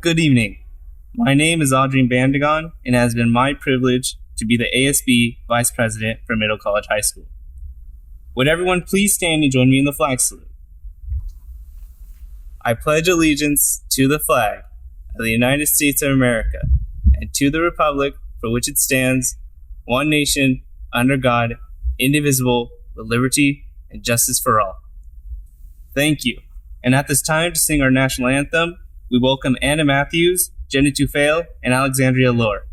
Good evening. My name is Audrey Bandagon, and it has been my privilege to be the ASB Vice President for Middle College High School. Would everyone please stand and join me in the flag salute? I pledge allegiance to the flag of the United States of America and to the republic for which it stands, one nation, under God, indivisible, with liberty and justice for all. Thank you. And at this time, to sing our national anthem, we welcome Anna Matthews, Jenny Tufail, and Alexandria Lohr.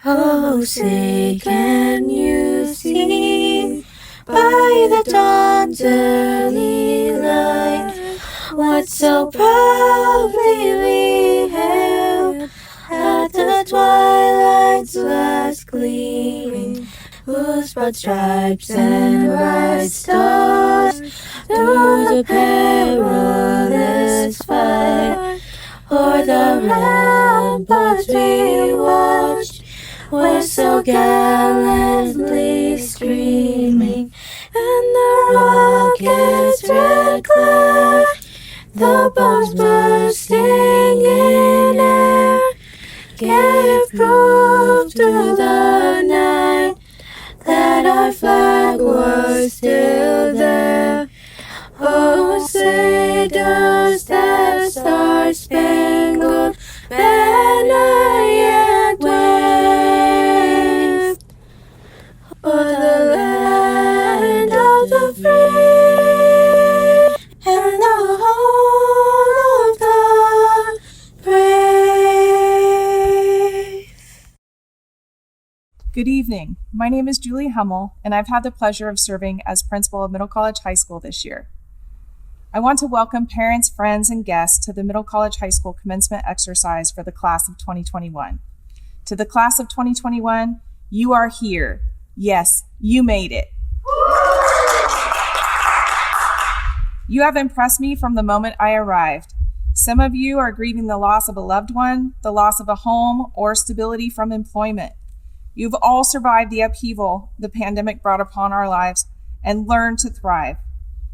Oh, say, can you see by the dawn's early light what so proudly we hailed at the twilight's last gleaming, whose broad stripes and bright stars through the perilous fight o'er the ramparts we watched were so gallantly streaming, and the rocket's red glare, the bombs bursting in air, gave proof to the night that our flag was still there. Oh, say does that star-spangled banner yet wave o'er the land of the free and the home of the brave? Good evening. My name is Julie Hummel, and I've had the pleasure of serving as principal of Middle College High School this year. I want to welcome parents, friends, and guests to the Middle College High School commencement exercise for the class of 2021. To the class of 2021, you are here. Yes, you made it. You have impressed me from the moment I arrived. Some of you are grieving the loss of a loved one, the loss of a home, or stability from employment. You've all survived the upheaval the pandemic brought upon our lives and learned to thrive.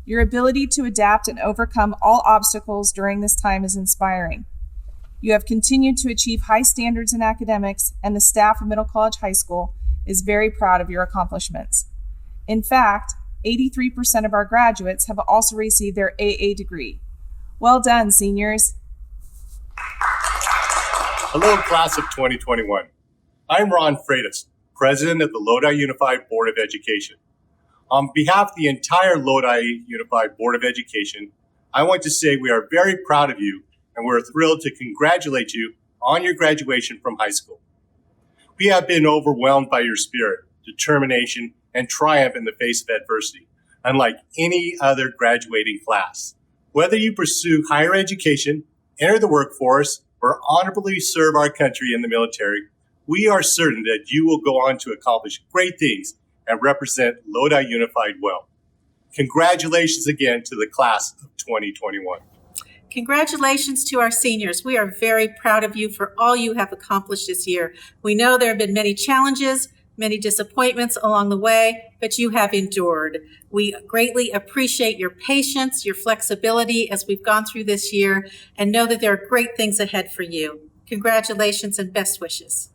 Your ability to adapt and overcome all obstacles during this time is inspiring. You have continued to achieve high standards in academics, and the staff of Middle College High School is very proud of your accomplishments. In fact, 83% of our graduates have also received their AA degree. Well done, seniors. Hello, class of 2021. I'm Ron Freitas, president of the Lodi Unified Board of Education. On behalf of the entire Lodi Unified Board of Education, I want to say we are very proud of you, and we're thrilled to congratulate you on your graduation from high school. We have been overwhelmed by your spirit, determination, and triumph in the face of adversity, unlike any other graduating class. Whether you pursue higher education, enter the workforce, or honorably serve our country in the military, we are certain that you will go on to accomplish great things and represent Lodi Unified well. Congratulations again to the class of 2021. Congratulations to our seniors. We are very proud of you for all you have accomplished this year. We know there have been many challenges, many disappointments along the way, but you have endured. We greatly appreciate your patience, your flexibility as we've gone through this year, and know that there are great things ahead for you. Congratulations and best wishes.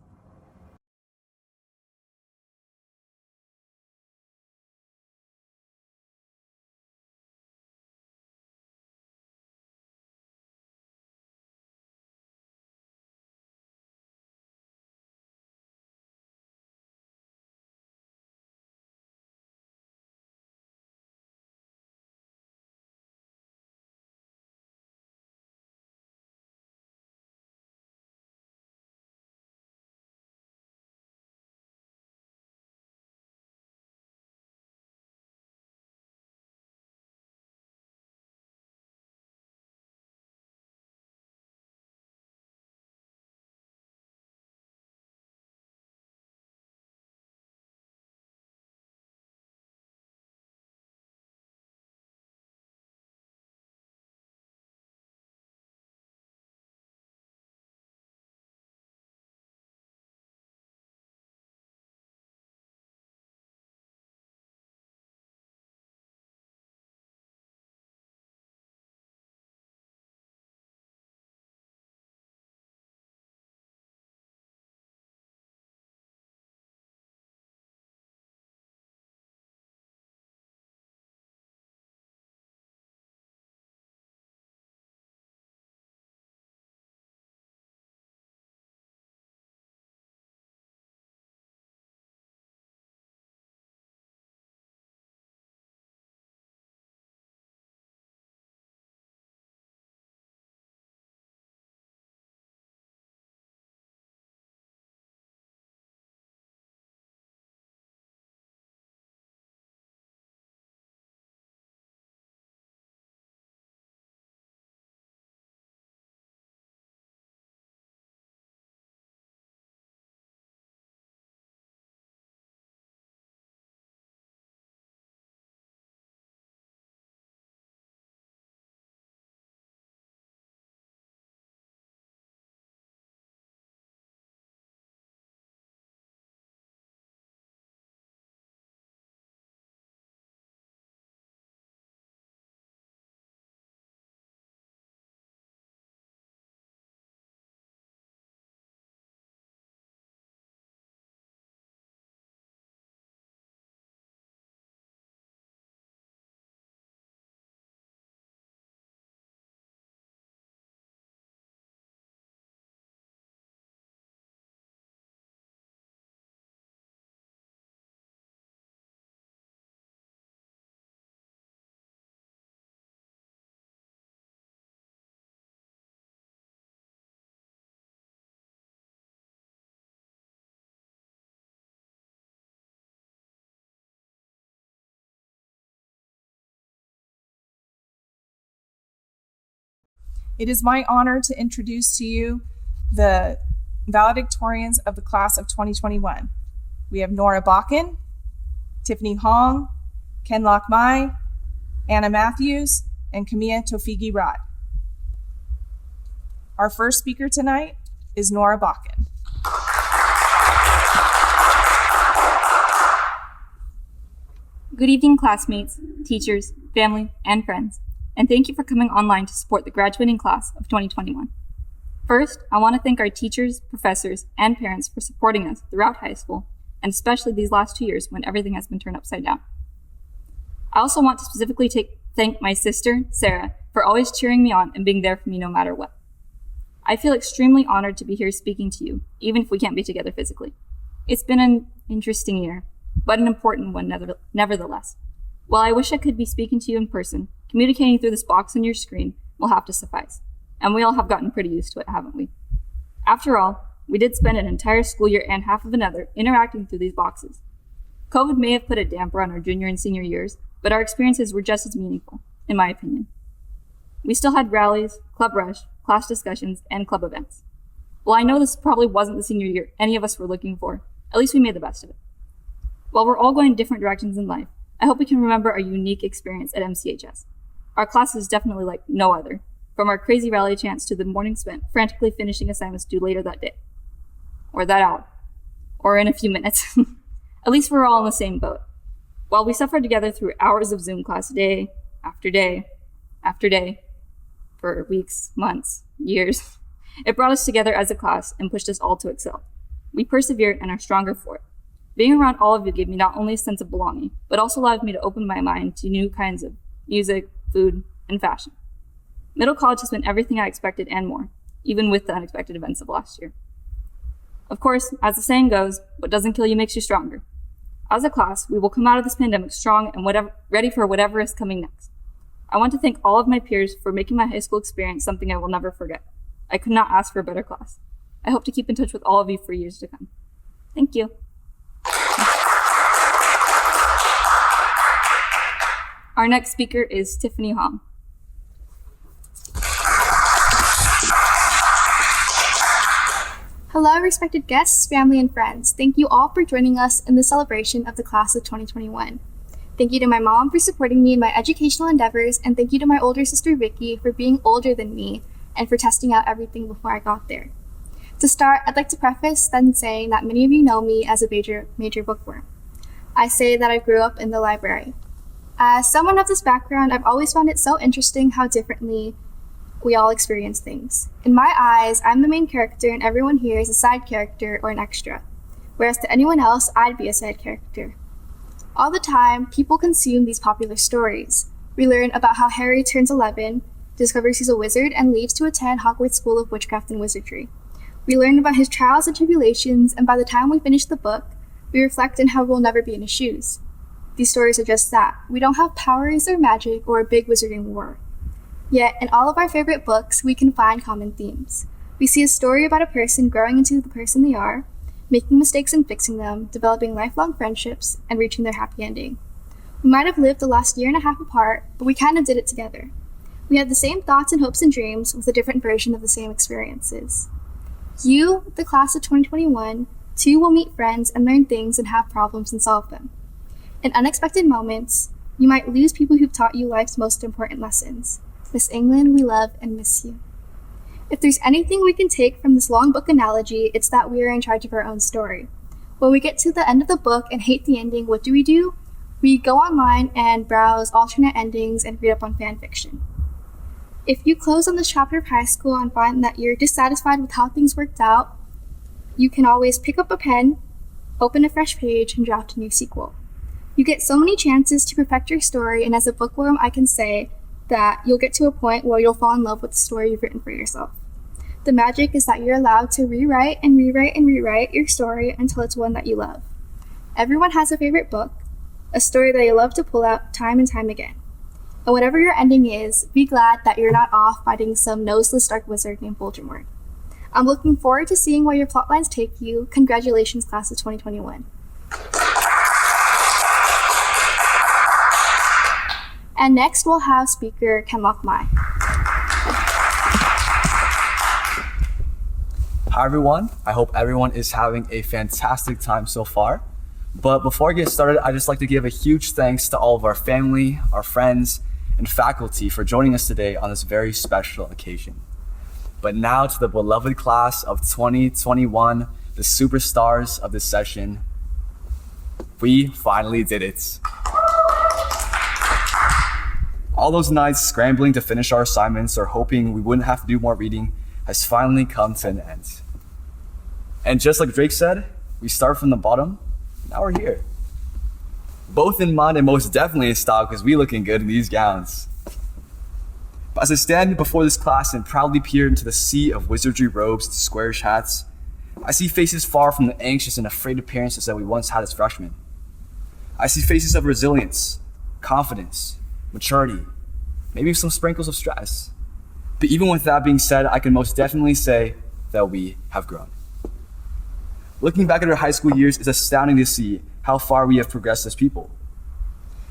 It is my honor to introduce to you the valedictorians of the class of 2021. We have Nora Bakken, Tiffany Hong, Ken Lok Mai, Anna Matthews, and Kamiya Tofigi Rod. Our first speaker tonight is Nora Bakken. Good evening, classmates, teachers, family, and friends, and thank you for coming online to support the graduating class of 2021. First, I want to thank our teachers, professors, and parents for supporting us throughout high school, and especially these last 2 years when everything has been turned upside down. I also want to specifically thank my sister, Sarah, for always cheering me on and being there for me no matter what. I feel extremely honored to be here speaking to you, even if we can't be together physically. It's been an interesting year, but an important one nevertheless. While I wish I could be speaking to you in person, communicating through this box on your screen will have to suffice. And we all have gotten pretty used to it, haven't we? After all, we did spend an entire school year and half of another interacting through these boxes. COVID may have put a damper on our junior and senior years, but our experiences were just as meaningful, in my opinion. We still had rallies, club rush, class discussions, and club events. While I know this probably wasn't the senior year any of us were looking for, at least we made the best of it. While we're all going different directions in life, I hope we can remember our unique experience at MCHS. Our class is definitely like no other, from our crazy rally chants to the morning spent frantically finishing assignments due later that day, or that hour, or in a few minutes. At least we're all in the same boat. While we suffered together through hours of Zoom class day after day after day, for weeks, months, years, it brought us together as a class and pushed us all to excel. We persevered and are stronger for it. Being around all of you gave me not only a sense of belonging, but also allowed me to open my mind to new kinds of music, food, and fashion. Middle college has been everything I expected and more, even with the unexpected events of last year. Of course, as the saying goes, what doesn't kill you makes you stronger. As a class, we will come out of this pandemic strong and ready for whatever is coming next. I want to thank all of my peers for making my high school experience something I will never forget. I could not ask for a better class. I hope to keep in touch with all of you for years to come. Thank you. Our next speaker is Tiffany Hong. Hello, respected guests, family, and friends. Thank you all for joining us in the celebration of the class of 2021. Thank you to my mom for supporting me in my educational endeavors, and thank you to my older sister Vicky for being older than me and for testing out everything before I got there. To start, I'd like to preface then saying that many of you know me as a major bookworm. I say that I grew up in the library. As someone of this background, I've always found it so interesting how differently we all experience things. In my eyes, I'm the main character and everyone here is a side character or an extra, whereas to anyone else, I'd be a side character. All the time, people consume these popular stories. We learn about how Harry turns 11, discovers he's a wizard, and leaves to attend Hogwarts School of Witchcraft and Wizardry. We learn about his trials and tribulations, and by the time we finish the book, we reflect on how we'll never be in his shoes. These stories are just that. We don't have powers or magic or a big wizarding war. Yet, in all of our favorite books, we can find common themes. We see a story about a person growing into the person they are, making mistakes and fixing them, developing lifelong friendships, and reaching their happy ending. We might have lived the last year and a half apart, but we kind of did it together. We had the same thoughts and hopes and dreams with a different version of the same experiences. You, the class of 2021, too will meet friends and learn things and have problems and solve them. In unexpected moments, you might lose people who've taught you life's most important lessons. Miss England, we love and miss you. If there's anything we can take from this long book analogy, it's that we are in charge of our own story. When we get to the end of the book and hate the ending, what do? We go online and browse alternate endings and read up on fan fiction. If you close on this chapter of high school and find that you're dissatisfied with how things worked out, you can always pick up a pen, open a fresh page, and draft a new sequel. You get so many chances to perfect your story, and as a bookworm, I can say that you'll get to a point where you'll fall in love with the story you've written for yourself. The magic is that you're allowed to rewrite your story until it's one that you love. Everyone has a favorite book, a story that you love to pull out time and time again. And whatever your ending is, be glad that you're not off fighting some noseless dark wizard named Voldemort. I'm looking forward to seeing where your plotlines take you. Congratulations, class of 2021. And next we'll have speaker Ken Lok Mai. Hi everyone, I hope everyone is having a fantastic time so far. But before I get started, I'd just like to give a huge thanks to all of our family, our friends, and faculty for joining us today on this very special occasion. But now to the beloved class of 2021, the superstars of this session, we finally did it. All those nights scrambling to finish our assignments or hoping we wouldn't have to do more reading has finally come to an end. And just like Drake said, we start from the bottom, now we're here. Both in mind and most definitely in style because we looking good in these gowns. But as I stand before this class and proudly peer into the sea of wizardry robes and squarish hats, I see faces far from the anxious and afraid appearances that we once had as freshmen. I see faces of resilience, confidence, maturity, maybe some sprinkles of stress. But even with that being said, I can most definitely say that we have grown. Looking back at our high school years, it's astounding to see how far we have progressed as people.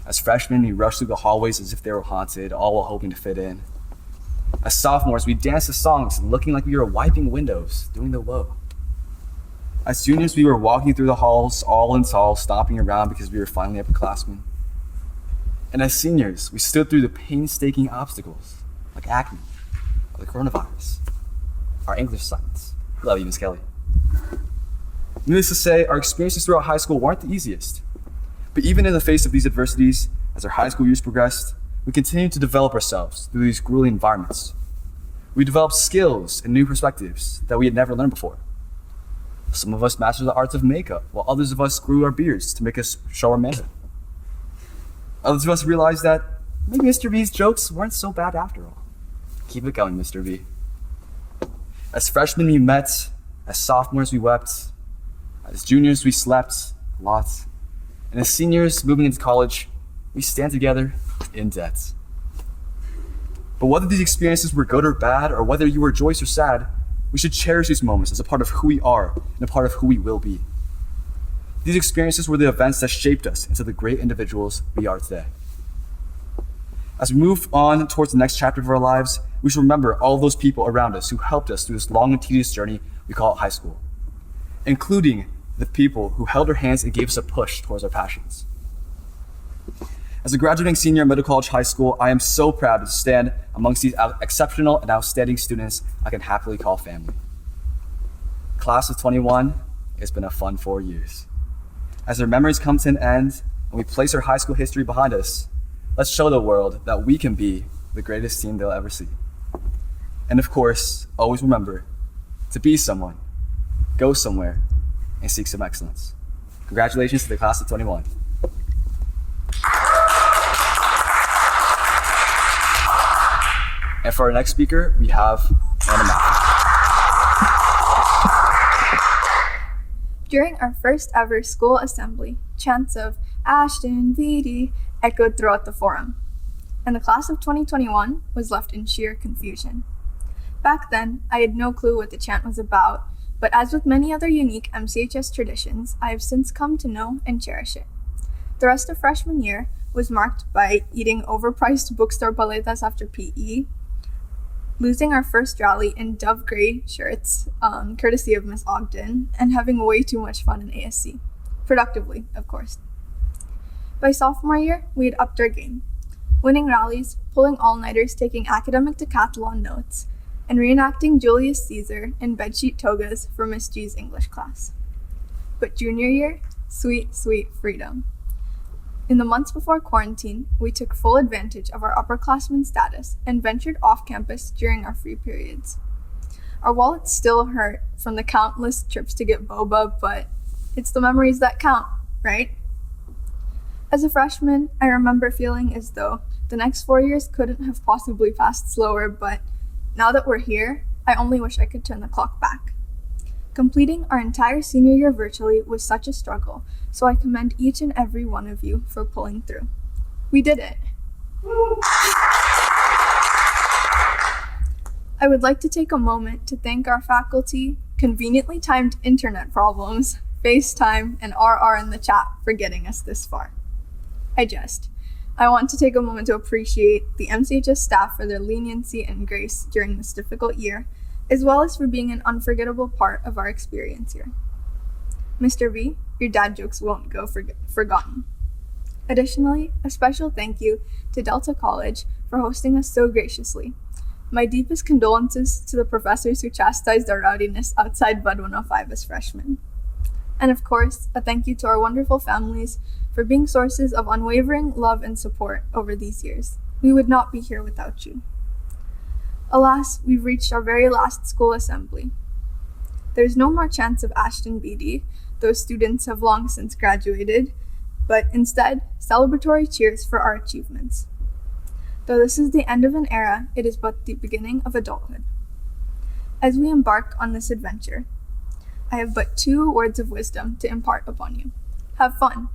As freshmen, we rushed through the hallways as if they were haunted, all while hoping to fit in. As sophomores, we danced to songs looking like we were wiping windows, doing the woe. As juniors, we were walking through the halls, all in tall, stomping around because we were finally upperclassmen. And as seniors, we stood through the painstaking obstacles, like acne, or the coronavirus, our English assignments. Love you, Miss Kelly. Needless to say, our experiences throughout high school weren't the easiest. But even in the face of these adversities, as our high school years progressed, we continued to develop ourselves through these grueling environments. We developed skills and new perspectives that we had never learned before. Some of us mastered the arts of makeup, while others of us grew our beards to make us show our manhood. Others of us realized that maybe Mr. V's jokes weren't so bad after all. Keep it going, Mr. V. As freshmen, we met. As sophomores, we wept. As juniors, we slept a lot. And as seniors moving into college, we stand together in debt. But whether these experiences were good or bad, or whether you were joyous or sad, we should cherish these moments as a part of who we are and a part of who we will be. These experiences were the events that shaped us into the great individuals we are today. As we move on towards the next chapter of our lives, we should remember all those people around us who helped us through this long and tedious journey we call high school, including the people who held our hands and gave us a push towards our passions. As a graduating senior at Middle College High School, I am so proud to stand amongst these exceptional and outstanding students I can happily call family. Class of 21, it's been a fun 4 years. As our memories come to an end and we place our high school history behind us, let's show the world that we can be the greatest team they'll ever see. And of course, always remember to be someone, go somewhere, and seek some excellence. Congratulations to the class of 21. And for our next speaker, we have Anna Matthews. During our first ever school assembly, chants of Ashton, VD echoed throughout the forum, and the class of 2021 was left in sheer confusion. Back then, I had no clue what the chant was about, but as with many other unique MCHS traditions, I have since come to know and cherish it. The rest of freshman year was marked by eating overpriced bookstore paletas after PE, losing our first rally in dove gray shirts, courtesy of Miss Ogden, and having way too much fun in ASC. Productively, of course. By sophomore year, we had upped our game, winning rallies, pulling all-nighters, taking academic decathlon notes, and reenacting Julius Caesar in bedsheet togas for Miss G's English class. But junior year, sweet, sweet freedom. In the months before quarantine, we took full advantage of our upperclassmen status and ventured off campus during our free periods. Our wallets still hurt from the countless trips to get boba, but it's the memories that count, right? As a freshman, I remember feeling as though the next 4 years couldn't have possibly passed slower, but now that we're here, I only wish I could turn the clock back. Completing our entire senior year virtually was such a struggle, so I commend each and every one of you for pulling through. We did it. I would like to take a moment to thank our faculty, conveniently timed internet problems, FaceTime, and RR in the chat for getting us this far. I want to take a moment to appreciate the MCHS staff for their leniency and grace during this difficult year, as well as for being an unforgettable part of our experience here. Mr. V, your dad jokes won't go forgotten. Additionally, a special thank you to Delta College for hosting us so graciously. My deepest condolences to the professors who chastised our rowdiness outside Bud 105 as freshmen. And of course, a thank you to our wonderful families for being sources of unwavering love and support over these years. We would not be here without you. Alas, we've reached our very last school assembly. There's no more chance of Ashton Beatty. Those students have long since graduated, but instead, celebratory cheers for our achievements. Though this is the end of an era, it is but the beginning of adulthood. As we embark on this adventure, I have but 2 words of wisdom to impart upon you. Have fun.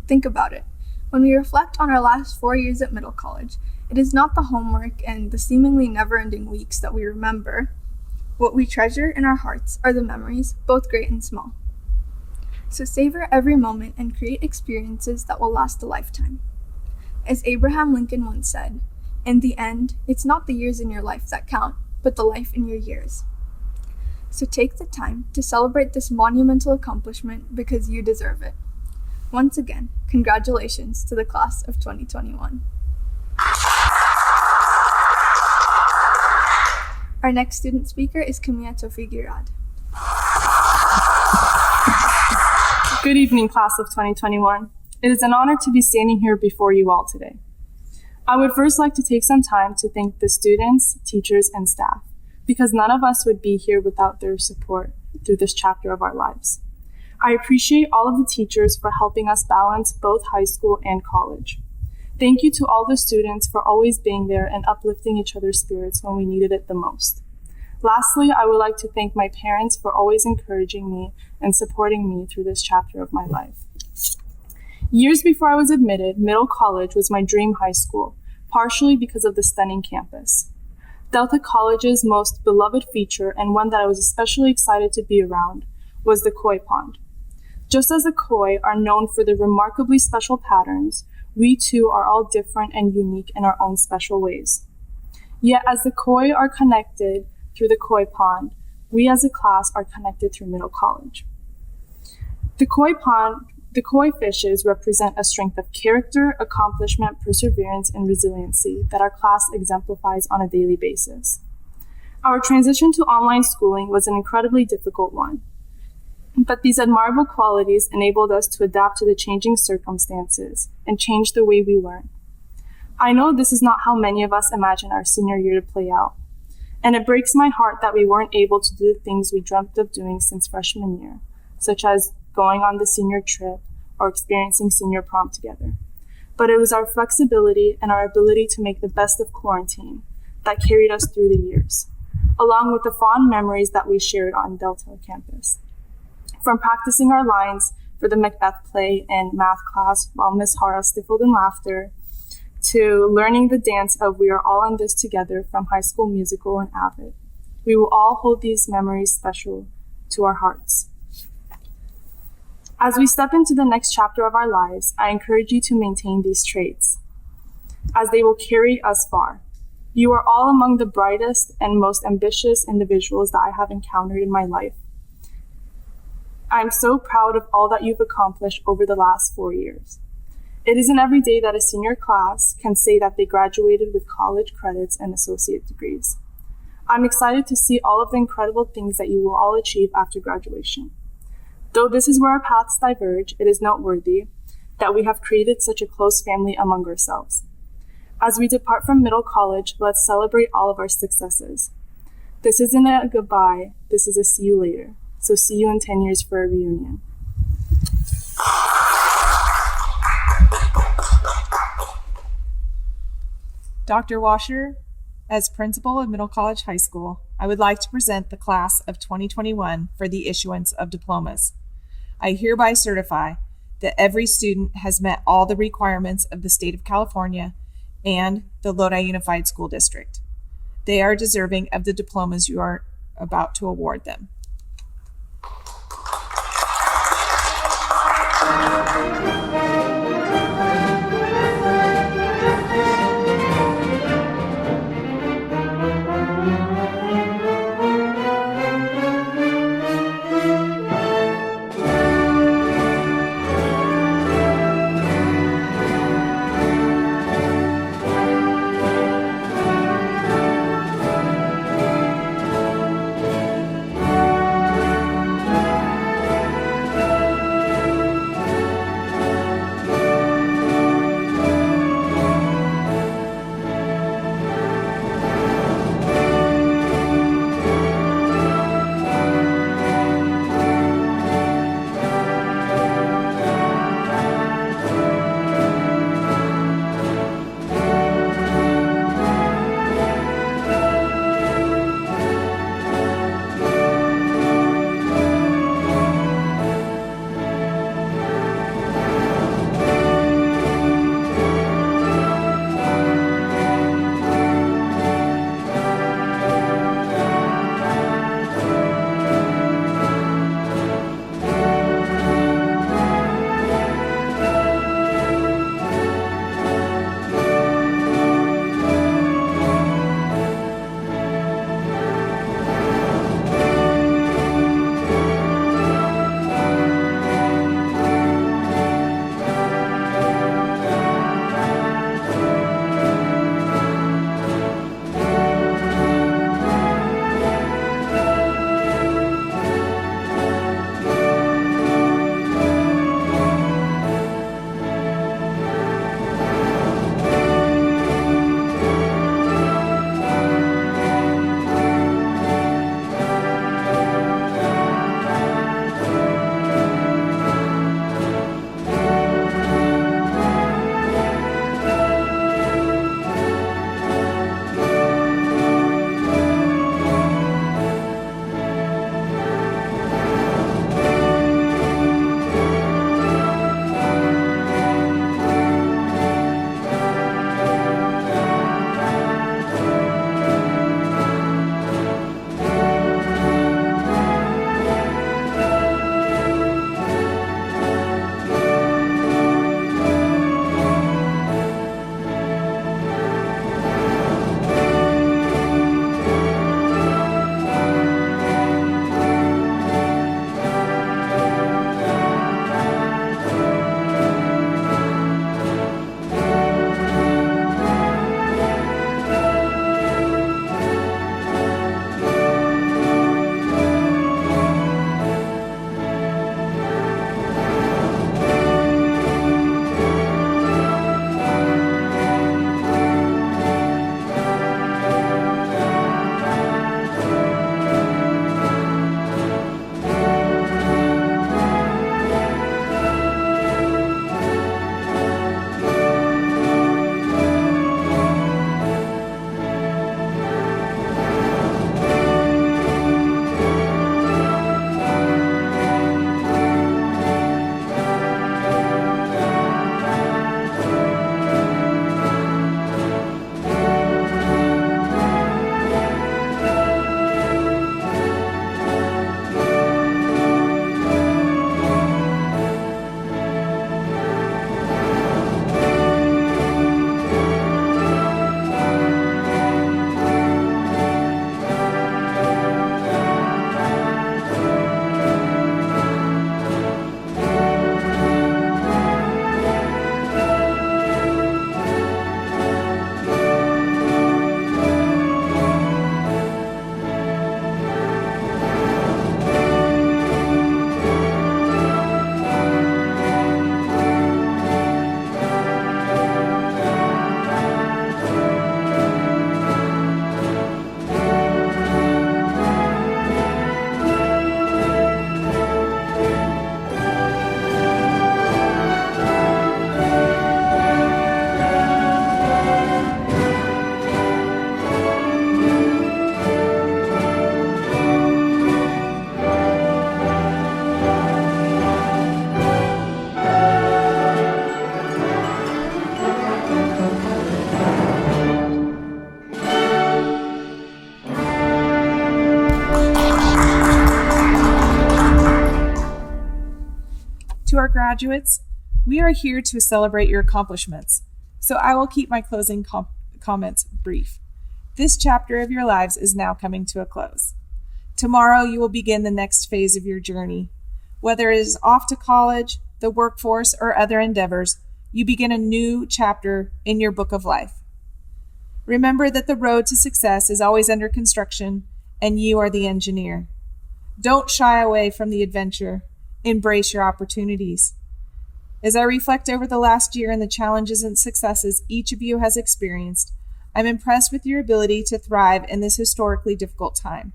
Think about it. When we reflect on our last 4 years at middle college, it is not the homework and the seemingly never-ending weeks that we remember. What we treasure in our hearts are the memories, both great and small. So savor every moment and create experiences that will last a lifetime. As Abraham Lincoln once said, in the end, it's not the years in your life that count, but the life in your years. So take the time to celebrate this monumental accomplishment because you deserve it. Once again, congratulations to the class of 2021. Our next student speaker is Kamiya. Good evening, class of 2021. It is an honor to be standing here before you all today. I would first like to take some time to thank the students, teachers, and staff, because none of us would be here without their support through this chapter of our lives. I appreciate all of the teachers for helping us balance both high school and college. Thank you to all the students for always being there and uplifting each other's spirits when we needed it the most. Lastly, I would like to thank my parents for always encouraging me and supporting me through this chapter of my life. Years before I was admitted, middle college was my dream high school, partially because of the stunning campus. Delta College's most beloved feature, and one that I was especially excited to be around, was the koi pond. Just as the koi are known for their remarkably special patterns, we too are all different and unique in our own special ways. Yet as the koi are connected through the koi pond, we as a class are connected through middle college. The koi fishes represent a strength of character, accomplishment, perseverance, and resiliency that our class exemplifies on a daily basis. Our transition to online schooling was an incredibly difficult one, but these admirable qualities enabled us to adapt to the changing circumstances and change the way we learn. I know this is not how many of us imagine our senior year to play out, and it breaks my heart that we weren't able to do the things we dreamt of doing since freshman year, such as going on the senior trip or experiencing senior prom together. But it was our flexibility and our ability to make the best of quarantine that carried us through the years, along with the fond memories that we shared on Delta campus. From practicing our lines for the Macbeth play in math class while Miss Hara stifled in laughter, to learning the dance of We Are All in This Together from High School Musical and Avid. We will all hold these memories special to our hearts. As we step into the next chapter of our lives, I encourage you to maintain these traits, as they will carry us far. You are all among the brightest and most ambitious individuals that I have encountered in my life. I'm so proud of all that you've accomplished over the last 4 years. It isn't every day that a senior class can say that they graduated with college credits and associate degrees. I'm excited to see all of the incredible things that you will all achieve after graduation. Though this is where our paths diverge, it is noteworthy that we have created such a close family among ourselves. As we depart from middle college, let's celebrate all of our successes. This isn't a goodbye, this is a see you later. So see you in 10 years for a reunion. Dr. Washer, as principal of Middle College High School, I would like to present the class of 2021 for the issuance of diplomas. I hereby certify that every student has met all the requirements of the state of California and the Lodi Unified School District. They are deserving of the diplomas you are about to award them. graduates, we are here to celebrate your accomplishments, so I will keep my closing comments brief. This chapter of your lives is now coming to a close. Tomorrow you will begin the next phase of your journey. Whether it is off to college, the workforce, or other endeavors, you begin a new chapter in your book of life. Remember that the road to success is always under construction, and you are the engineer. Don't shy away from the adventure. Embrace your opportunities. As I reflect over the last year and the challenges and successes each of you has experienced, I'm impressed with your ability to thrive in this historically difficult time.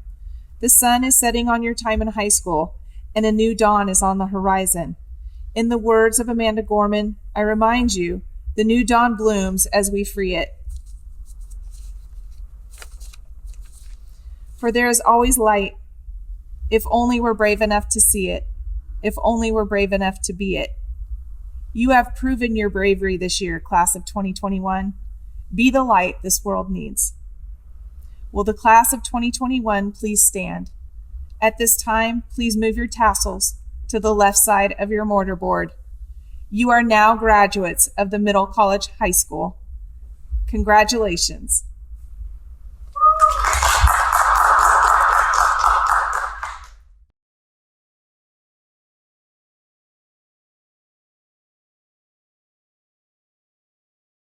The sun is setting on your time in high school, and a new dawn is on the horizon. In the words of Amanda Gorman, I remind you, the new dawn blooms as we free it. For there is always light, if only we're brave enough to see it, if only we're brave enough to be it. You have proven your bravery this year, class of 2021. Be the light this world needs. Will the class of 2021 please stand? At this time, please move your tassels to the left side of your mortarboard. You are now graduates of the Middle College High School. Congratulations.